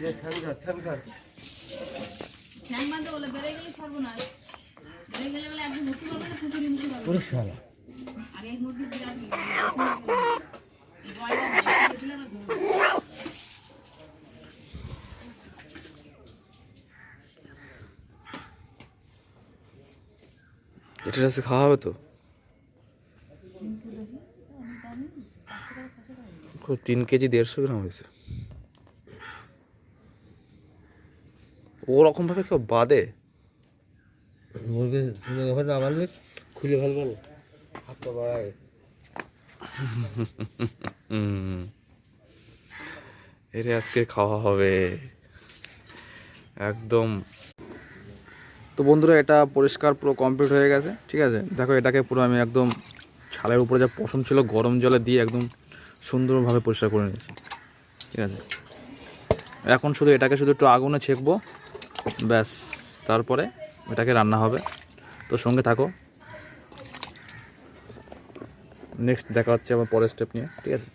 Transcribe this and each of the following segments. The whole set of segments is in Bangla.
এটা খাওয়া হবে তো 3 কেজি 150 গ্রাম হয়েছে। ওরকম ভাবে কেউ বাদে খুলে ফেলবো হাতটা বাড়ায়। এর আজকে খাওয়া হবে একদম। তো বন্ধুরা এটা পরিষ্কার পুরো কমপ্লিট হয়ে গেছে, ঠিক আছে। দেখো এটাকে পুরো আমি একদম ছালের উপরে যা পশম ছিল গরম জলে দিয়ে একদম সুন্দরভাবে পরিষ্কার করে নিয়েছি, ঠিক আছে। এখন শুধু এটাকে শুধু একটু আগুনে ছেঁকবো, ব্যাস, তারপরে এটাকে রান্না হবে। তো সঙ্গে থাকো, নেক্সট দেখা হচ্ছে আমার পরের স্টেপ নিয়ে, ঠিক আছে।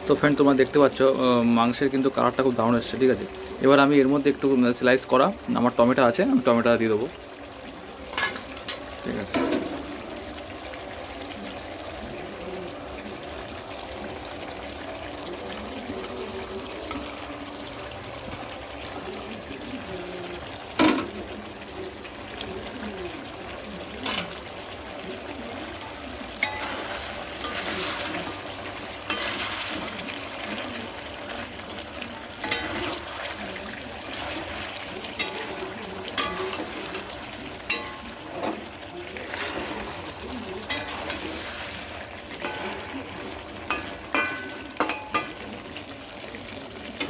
তো ফ্রেন্ড তোমরা দেখতে পাচ্ছ মাংসের কিন্তু কালারটা খুব দারুণ এসছে, ঠিক আছে। এবার আমি এর মধ্যে একটু স্লাইস করা আমার টমেটো আছে, আমি টমেটোটা দিয়ে দেবো, ঠিক আছে।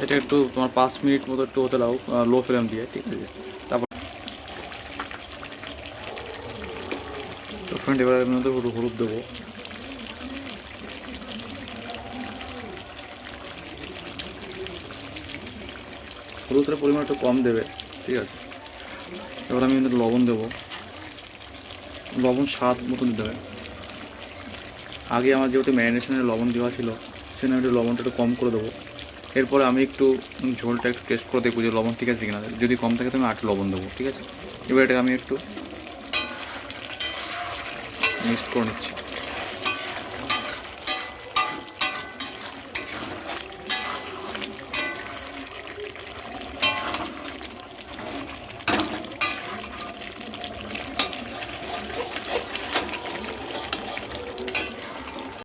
এটা একটু তোমার 5 মিনিট মতো একটু হতে লাও লো ফ্লেম দিয়ে, ঠিক আছে। তারপর তো ফ্রেন্ড এবার এর মধ্যে হলুদ দেবো, হলুদের পরিমাণ একটু কম দেবে, ঠিক আছে। এবার আমি কিন্তু লবণ দেবো, লবণ স্বাদ মতো দিতে হবে। আগে আমার যেহেতু ম্যারিনেশনে লবণ দেওয়া ছিল সেখানে আমি একটু লবণটা একটু কম করে দেবো। এরপরে আমি একটু ঝোলটা একটু টেস্ট করে দেখবো যে লবণ ঠিক আছে কিনা, যদি কম থাকে তো আমি আরেকটু লবণ দেবো, ঠিক আছে। এবার এটাকে আমি একটু মিক্সড করে নিচ্ছি।